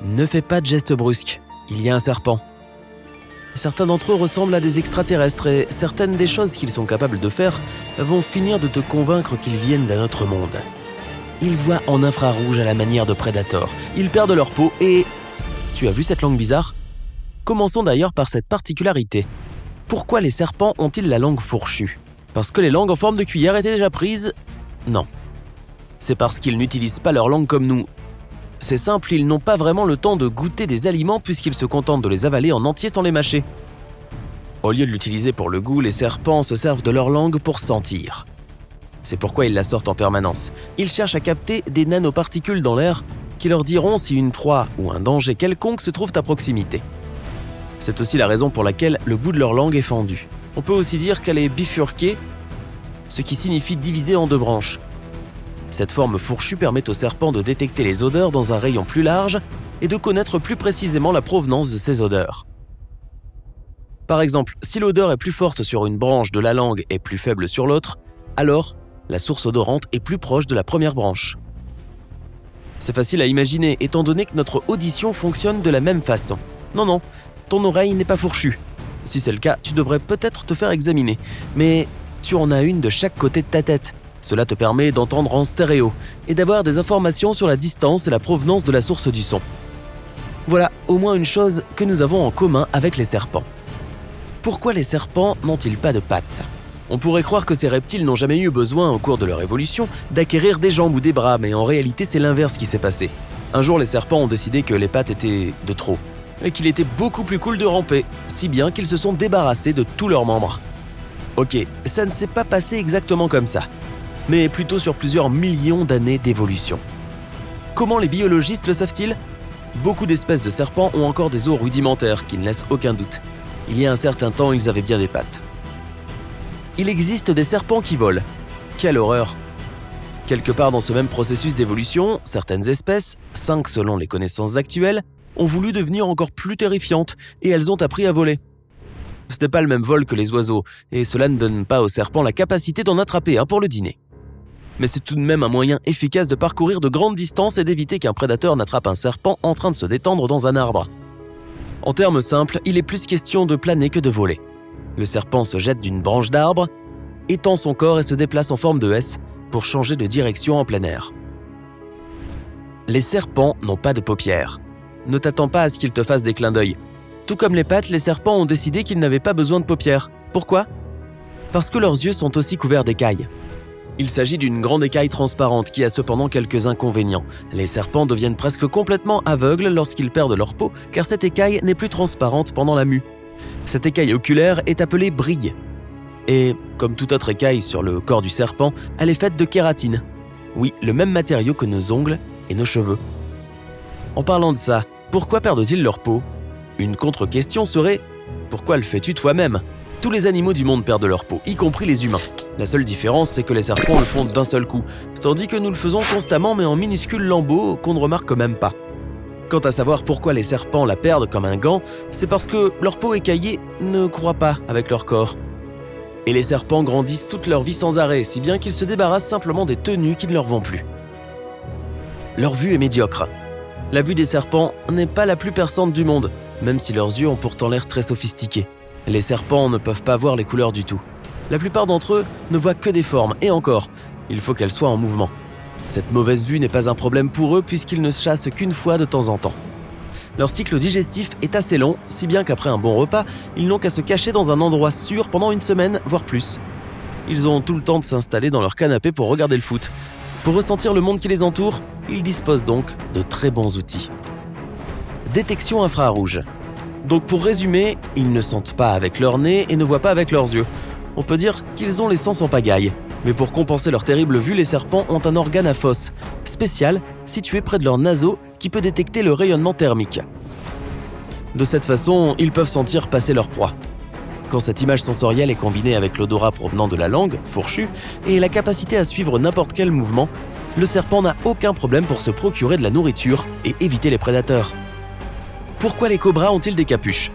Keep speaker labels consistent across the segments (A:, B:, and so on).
A: Ne fais pas de gestes brusques, il y a un serpent. Certains d'entre eux ressemblent à des extraterrestres et certaines des choses qu'ils sont capables de faire vont finir de te convaincre qu'ils viennent d'un autre monde. Ils voient en infrarouge à la manière de Predator, ils perdent leur peau et... Tu as vu cette langue bizarre ? Commençons d'ailleurs par cette particularité. Pourquoi les serpents ont-ils la langue fourchue ? Parce que les langues en forme de cuillère étaient déjà prises ? Non. C'est parce qu'ils n'utilisent pas leur langue comme nous. C'est simple, ils n'ont pas vraiment le temps de goûter des aliments puisqu'ils se contentent de les avaler en entier sans les mâcher. Au lieu de l'utiliser pour le goût, les serpents se servent de leur langue pour sentir. C'est pourquoi ils la sortent en permanence. Ils cherchent à capter des nanoparticules dans l'air qui leur diront si une proie ou un danger quelconque se trouve à proximité. C'est aussi la raison pour laquelle le bout de leur langue est fendu. On peut aussi dire qu'elle est bifurquée, ce qui signifie divisée en deux branches. Cette forme fourchue permet aux serpents de détecter les odeurs dans un rayon plus large et de connaître plus précisément la provenance de ces odeurs. Par exemple, si l'odeur est plus forte sur une branche de la langue et plus faible sur l'autre, alors la source odorante est plus proche de la première branche. C'est facile à imaginer étant donné que notre audition fonctionne de la même façon. Non, ton oreille n'est pas fourchue. Si c'est le cas, tu devrais peut-être te faire examiner, mais tu en as une de chaque côté de ta tête. Cela te permet d'entendre en stéréo et d'avoir des informations sur la distance et la provenance de la source du son. Voilà au moins une chose que nous avons en commun avec les serpents. Pourquoi les serpents n'ont-ils pas de pattes ? On pourrait croire que ces reptiles n'ont jamais eu besoin, au cours de leur évolution, d'acquérir des jambes ou des bras, mais en réalité c'est l'inverse qui s'est passé. Un jour les serpents ont décidé que les pattes étaient de trop, et qu'il était beaucoup plus cool de ramper, si bien qu'ils se sont débarrassés de tous leurs membres. Ok, ça ne s'est pas passé exactement comme ça, mais plutôt sur plusieurs millions d'années d'évolution. Comment les biologistes le savent-ils ? Beaucoup d'espèces de serpents ont encore des os rudimentaires qui ne laissent aucun doute. Il y a un certain temps, ils avaient bien des pattes. Il existe des serpents qui volent. Quelle horreur ! Quelque part dans ce même processus d'évolution, certaines espèces, 5 selon les connaissances actuelles, ont voulu devenir encore plus terrifiantes et elles ont appris à voler. Ce n'est pas le même vol que les oiseaux et cela ne donne pas aux serpents la capacité d'en attraper un pour le dîner. Mais c'est tout de même un moyen efficace de parcourir de grandes distances et d'éviter qu'un prédateur n'attrape un serpent en train de se détendre dans un arbre. En termes simples, il est plus question de planer que de voler. Le serpent se jette d'une branche d'arbre, étend son corps et se déplace en forme de S pour changer de direction en plein air. Les serpents n'ont pas de paupières. Ne t'attends pas à ce qu'ils te fassent des clins d'œil. Tout comme les pattes, les serpents ont décidé qu'ils n'avaient pas besoin de paupières. Pourquoi ? Parce que leurs yeux sont aussi couverts d'écailles. Il s'agit d'une grande écaille transparente qui a cependant quelques inconvénients. Les serpents deviennent presque complètement aveugles lorsqu'ils perdent leur peau, car cette écaille n'est plus transparente pendant la mue. Cette écaille oculaire est appelée brille. Et, comme toute autre écaille sur le corps du serpent, elle est faite de kératine. Oui, le même matériau que nos ongles et nos cheveux. En parlant de ça, pourquoi perdent-ils leur peau ? Une contre-question serait « Pourquoi le fais-tu toi-même ?» Tous les animaux du monde perdent leur peau, y compris les humains. La seule différence, c'est que les serpents le font d'un seul coup, tandis que nous le faisons constamment mais en minuscules lambeaux qu'on ne remarque même pas. Quant à savoir pourquoi les serpents la perdent comme un gant, c'est parce que leur peau écaillée ne croît pas avec leur corps. Et les serpents grandissent toute leur vie sans arrêt, si bien qu'ils se débarrassent simplement des tenues qui ne leur vont plus. Leur vue est médiocre. La vue des serpents n'est pas la plus perçante du monde, même si leurs yeux ont pourtant l'air très sophistiqués. Les serpents ne peuvent pas voir les couleurs du tout. La plupart d'entre eux ne voient que des formes, et encore, il faut qu'elles soient en mouvement. Cette mauvaise vue n'est pas un problème pour eux puisqu'ils ne chassent qu'une fois de temps en temps. Leur cycle digestif est assez long, si bien qu'après un bon repas, ils n'ont qu'à se cacher dans un endroit sûr pendant une semaine, voire plus. Ils ont tout le temps de s'installer dans leur canapé pour regarder le foot. Pour ressentir le monde qui les entoure, ils disposent donc de très bons outils. Détection infrarouge. Donc pour résumer, ils ne sentent pas avec leur nez et ne voient pas avec leurs yeux. On peut dire qu'ils ont les sens en pagaille. Mais pour compenser leur terrible vue, les serpents ont un organe à fosse, spécial, situé près de leurs naseaux, qui peut détecter le rayonnement thermique. De cette façon, ils peuvent sentir passer leur proie. Quand cette image sensorielle est combinée avec l'odorat provenant de la langue, fourchue, et la capacité à suivre n'importe quel mouvement, le serpent n'a aucun problème pour se procurer de la nourriture et éviter les prédateurs. Pourquoi les cobras ont-ils des capuches ?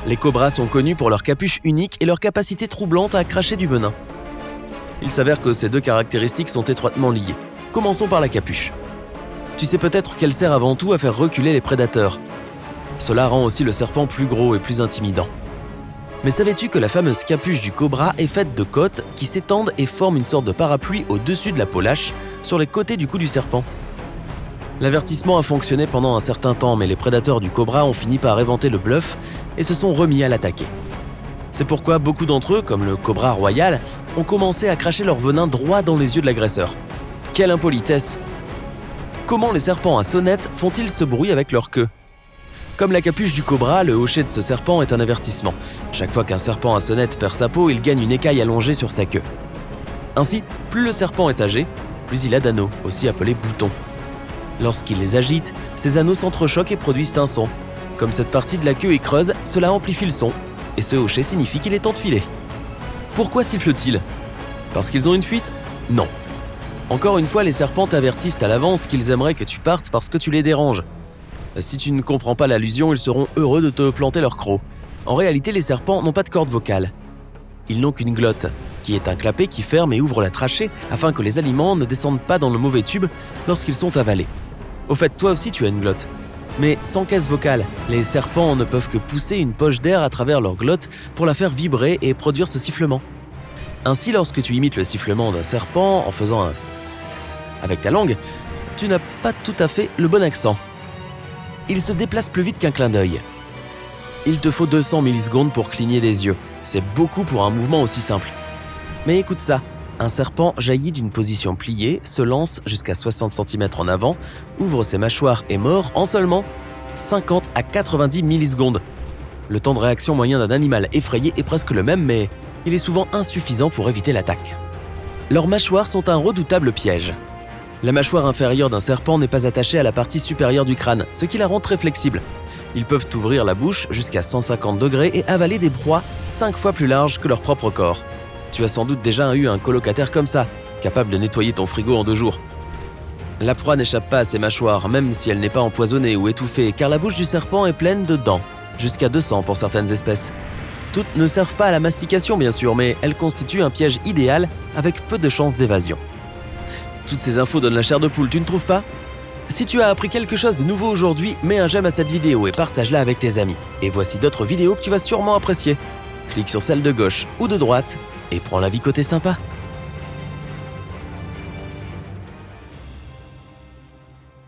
A: Les cobras sont connus pour leur capuche unique et leur capacité troublante à cracher du venin. Il s'avère que ces deux caractéristiques sont étroitement liées. Commençons par la capuche. Tu sais peut-être qu'elle sert avant tout à faire reculer les prédateurs. Cela rend aussi le serpent plus gros et plus intimidant. Mais savais-tu que la fameuse capuche du cobra est faite de côtes qui s'étendent et forment une sorte de parapluie au-dessus de la peau lâche, sur les côtés du cou du serpent? L'avertissement a fonctionné pendant un certain temps, mais les prédateurs du cobra ont fini par éventer le bluff et se sont remis à l'attaquer. C'est pourquoi beaucoup d'entre eux, comme le cobra royal, ont commencé à cracher leur venin droit dans les yeux de l'agresseur. Quelle impolitesse! Comment les serpents à sonnette font-ils ce bruit avec leur queue? Comme la capuche du cobra, le hocher de ce serpent est un avertissement. Chaque fois qu'un serpent à sonnette perd sa peau, il gagne une écaille allongée sur sa queue. Ainsi, plus le serpent est âgé, plus il a d'anneaux, aussi appelés boutons. Lorsqu'il les agite, ces anneaux s'entrechoquent et produisent un son. Comme cette partie de la queue est creuse, cela amplifie le son, et ce hocher signifie qu'il est temps de filer. Pourquoi sifflent-ils? Parce qu'ils ont une fuite? Non. Encore une fois, les serpents t'avertissent à l'avance qu'ils aimeraient que tu partes parce que tu les déranges. Si tu ne comprends pas l'allusion, ils seront heureux de te planter leur croc. En réalité, les serpents n'ont pas de corde vocale. Ils n'ont qu'une glotte, qui est un clapet qui ferme et ouvre la trachée afin que les aliments ne descendent pas dans le mauvais tube lorsqu'ils sont avalés. Au fait, toi aussi tu as une glotte. Mais sans caisse vocale, les serpents ne peuvent que pousser une poche d'air à travers leur glotte pour la faire vibrer et produire ce sifflement. Ainsi, lorsque tu imites le sifflement d'un serpent en faisant un sss avec ta langue, tu n'as pas tout à fait le bon accent. Il se déplace plus vite qu'un clin d'œil. Il te faut 200 millisecondes pour cligner des yeux. C'est beaucoup pour un mouvement aussi simple. Mais écoute ça, un serpent jaillit d'une position pliée, se lance jusqu'à 60 cm en avant, ouvre ses mâchoires et mord en seulement 50 à 90 millisecondes. Le temps de réaction moyen d'un animal effrayé est presque le même, mais il est souvent insuffisant pour éviter l'attaque. Leurs mâchoires sont un redoutable piège. La mâchoire inférieure d'un serpent n'est pas attachée à la partie supérieure du crâne, ce qui la rend très flexible. Ils peuvent ouvrir la bouche jusqu'à 150 degrés et avaler des proies 5 fois plus larges que leur propre corps. Tu as sans doute déjà eu un colocataire comme ça, capable de nettoyer ton frigo en 2 jours. La proie n'échappe pas à ses mâchoires, même si elle n'est pas empoisonnée ou étouffée, car la bouche du serpent est pleine de dents, jusqu'à 200 pour certaines espèces. Toutes ne servent pas à la mastication bien sûr, mais elles constituent un piège idéal avec peu de chances d'évasion. Toutes ces infos donnent la chair de poule, tu ne trouves pas? Si tu as appris quelque chose de nouveau aujourd'hui, mets un j'aime à cette vidéo et partage-la avec tes amis. Et voici d'autres vidéos que tu vas sûrement apprécier. Clique sur celle de gauche ou de droite et prends la vie côté sympa.